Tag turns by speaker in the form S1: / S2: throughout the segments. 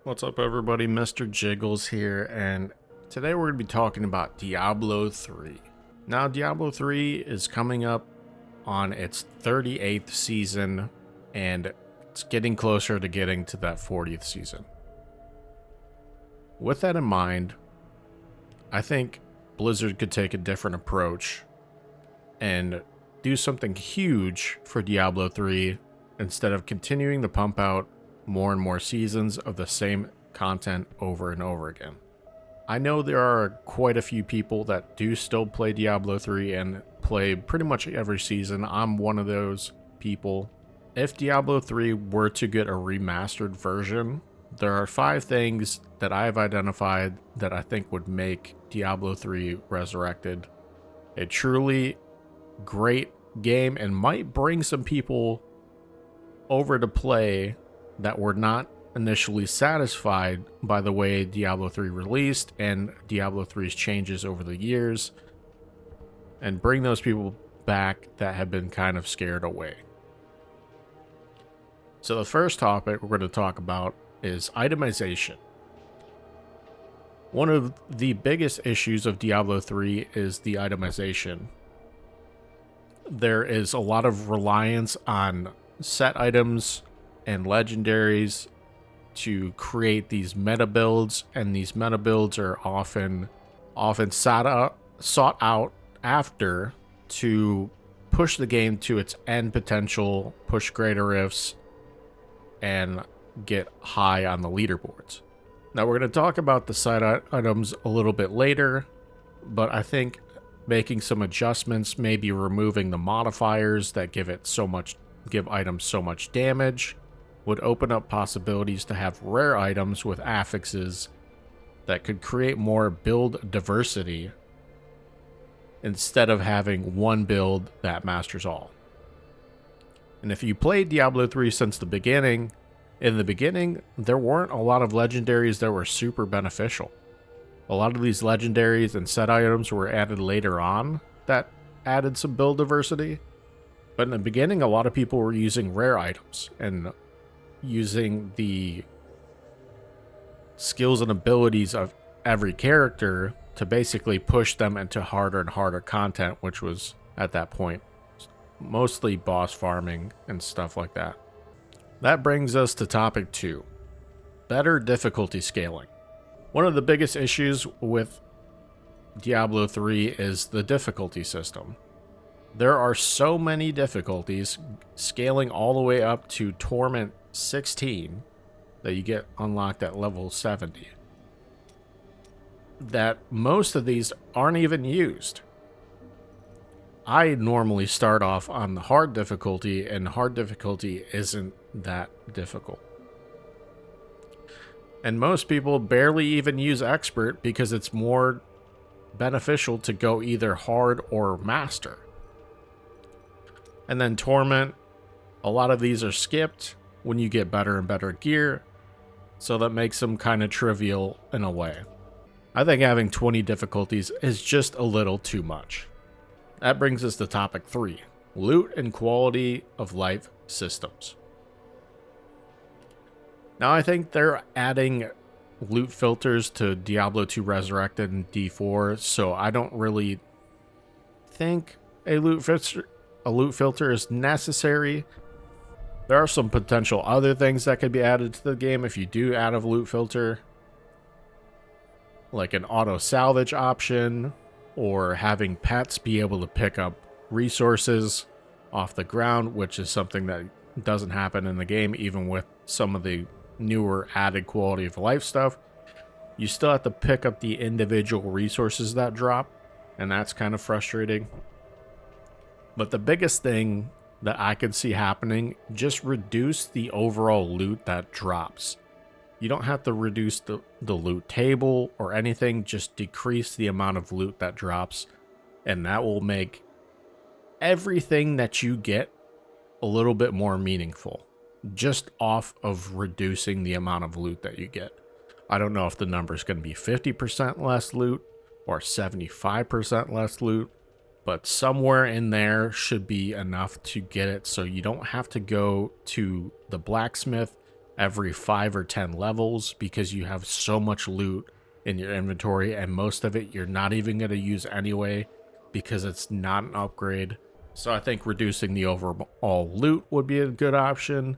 S1: What's up, everybody? Mr. Jiggles here, and today we're going to be talking about Diablo 3. Now, Diablo 3 is coming up on its 38th season, and it's getting closer to getting to that 40th season. With that in mind, I think Blizzard could take a different approach and do something huge for Diablo 3 instead of continuing to pump out more and more seasons of the same content over and over again. I know there are quite a few people that do still play Diablo 3 and play pretty much every season. I'm one of those people. If Diablo 3 were to get a remastered version, there are 5 things that I've identified that I think would make Diablo 3 Resurrected a truly great game and might bring some people over to play that were not initially satisfied by the way Diablo 3 released and Diablo 3's changes over the years, and bring those people back that have been kind of scared away. So the first topic we're going to talk about is itemization. One of the biggest issues of Diablo 3 is the itemization. There is a lot of reliance on set items and legendaries to create these meta builds, and these meta builds are often sought out after to push the game to its end potential, push greater rifts, and get high on the leaderboards. Now we're going to talk about the side items a little bit later, but I think making some adjustments, maybe removing the modifiers that give items so much damage, would open up possibilities to have rare items with affixes that could create more build diversity instead of having one build that masters all. And if you played Diablo 3 since the beginning, in the beginning, there weren't a lot of legendaries that were super beneficial. A lot of these legendaries and set items were added later on that added some build diversity. But in the beginning, a lot of people were using rare items and using the skills and abilities of every character to basically push them into harder and harder content, which was, at that point, mostly boss farming and stuff like that. That brings us to topic 2, better difficulty scaling. One of the biggest issues with Diablo 3 is the difficulty system. There are so many difficulties, scaling all the way up to Torment 16 that you get unlocked at level 70, that most of these aren't even used. I normally start off on the hard difficulty, and hard difficulty isn't that difficult. And most people barely even use expert because it's more beneficial to go either hard or master. And then torment, a lot of these are skipped when you get better and better gear, so that makes them kind of trivial in a way. I think having 20 difficulties is just a little too much. That brings us to topic 3, loot and quality of life systems. Now I think they're adding loot filters to Diablo 2 Resurrected and D4, so I don't really think a loot filter is necessary. There are some potential other things that could be added to the game if you do add a loot filter, like an auto salvage option, or having pets be able to pick up resources off the ground, which is something that doesn't happen in the game. Even with some of the newer added quality of life stuff, you still have to pick up the individual resources that drop, and that's kind of frustrating. But the biggest thing that I could see happening, just reduce the overall loot that drops. You don't have to reduce the loot table or anything, just decrease the amount of loot that drops, and that will make everything that you get a little bit more meaningful, just off of reducing the amount of loot that you get. I don't know if the number is going to be 50% less loot or 75% less loot, but somewhere in there should be enough to get it so you don't have to go to the blacksmith every 5 or 10 levels because you have so much loot in your inventory, and most of it you're not even going to use anyway because it's not an upgrade. So I think reducing the overall loot would be a good option,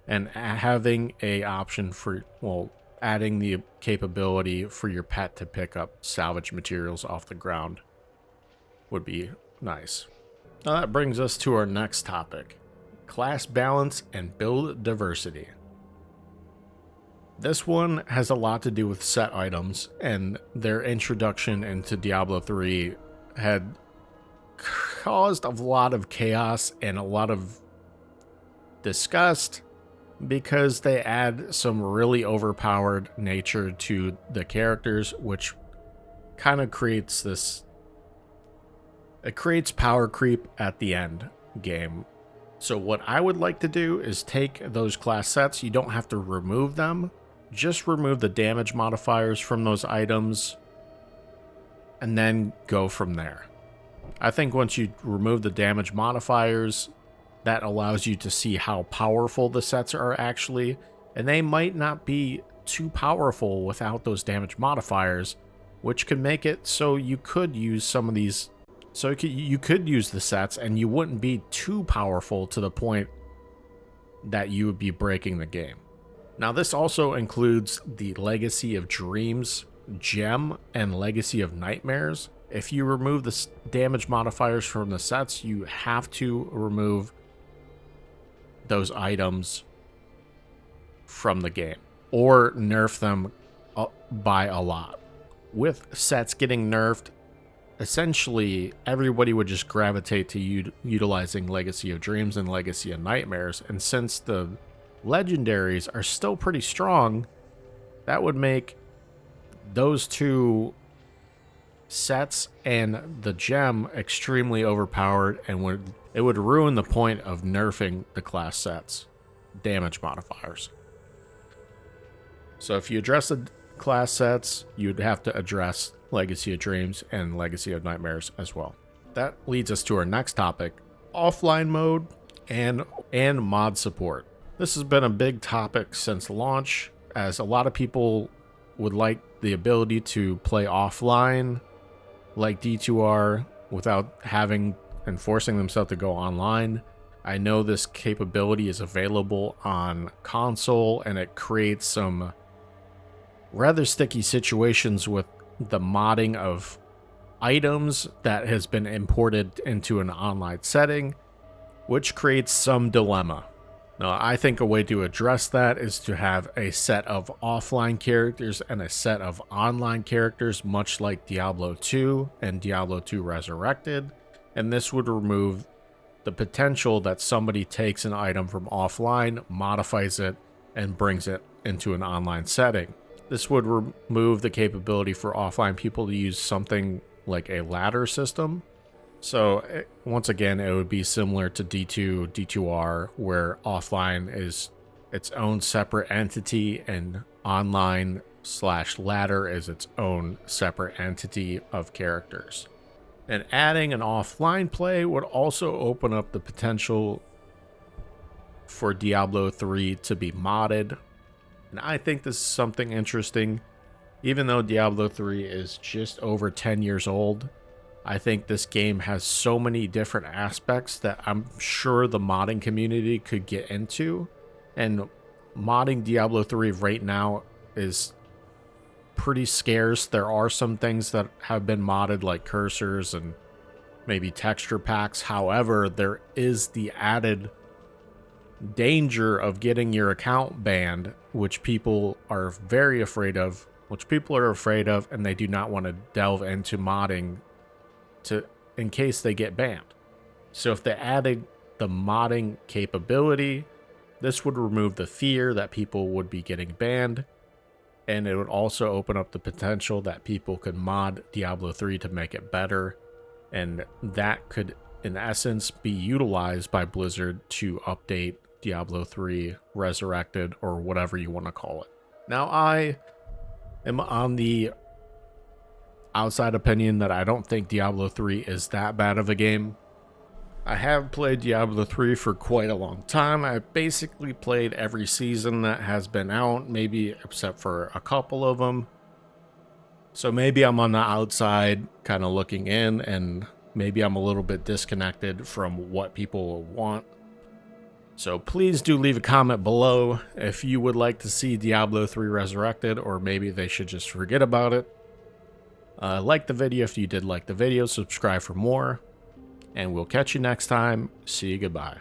S1: and having a option for, well, adding the capability for your pet to pick up salvage materials off the ground would be nice. Now that brings us to our next topic: class balance and build diversity. This one has a lot to do with set items, and their introduction into Diablo 3 had caused a lot of chaos and a lot of disgust because they add some really overpowered nature to the characters, which kind of creates this, it creates power creep at the end game. So what I would like to do is take those class sets. You don't have to remove them, just remove the damage modifiers from those items and then go from there. I think once you remove the damage modifiers, that allows you to see how powerful the sets are actually, and they might not be too powerful without those damage modifiers, which could make it so you could use some of these, so you could use the sets and you wouldn't be too powerful to the point that you would be breaking the game. Now this also includes the Legacy of Dreams gem and Legacy of Nightmares. If you remove the damage modifiers from the sets, you have to remove those items from the game or nerf them by a lot. With sets getting nerfed, essentially everybody would just gravitate to utilizing Legacy of Dreams and Legacy of Nightmares, and since the legendaries are still pretty strong, that would make those two sets and the gem extremely overpowered, and it would ruin the point of nerfing the class sets damage modifiers. So if you address the class sets, you'd have to address Legacy of Dreams and Legacy of Nightmares as well. That leads us to our next topic: offline mode and mod support. This has been a big topic since launch, as a lot of people would like the ability to play offline like D2R without having and forcing themselves to go online. I know this capability is available on console, and it creates some rather sticky situations with the modding of items that has been imported into an online setting, which creates some dilemma. Now, I think a way to address that is to have a set of offline characters and a set of online characters, much like Diablo 2 and Diablo 2 Resurrected, and this would remove the potential that somebody takes an item from offline, modifies it, and brings it into an online setting. This would remove the capability for offline people to use something like a ladder system. So once again, it would be similar to D2, D2R, where offline is its own separate entity and online/ladder is its own separate entity of characters. And adding an offline play would also open up the potential for Diablo 3 to be modded. And I think this is something interesting. Even though Diablo 3 is just over 10 years old, I think this game has so many different aspects that I'm sure the modding community could get into. And modding Diablo 3 right now is pretty scarce. There are some things that have been modded, like cursors and maybe texture packs. However, there is the added danger of getting your account banned, which people are very afraid of, and they do not want to delve into modding in case they get banned. So if they added the modding capability, this would remove the fear that people would be getting banned, and it would also open up the potential that people could mod Diablo 3 to make it better, and that could in essence be utilized by Blizzard to update Diablo 3 Resurrected, or whatever you want to call it. Now, I am on the outside opinion that I don't think Diablo 3 is that bad of a game. I have played Diablo 3 for quite a long time. I basically played every season that has been out, maybe except for a couple of them. So maybe I'm on the outside kind of looking in, and maybe I'm a little bit disconnected from what people want. So please do leave a comment below if you would like to see Diablo 3 Resurrected, or maybe they should just forget about it. Like the video if you did like the video, subscribe for more, and we'll catch you next time. See you, goodbye.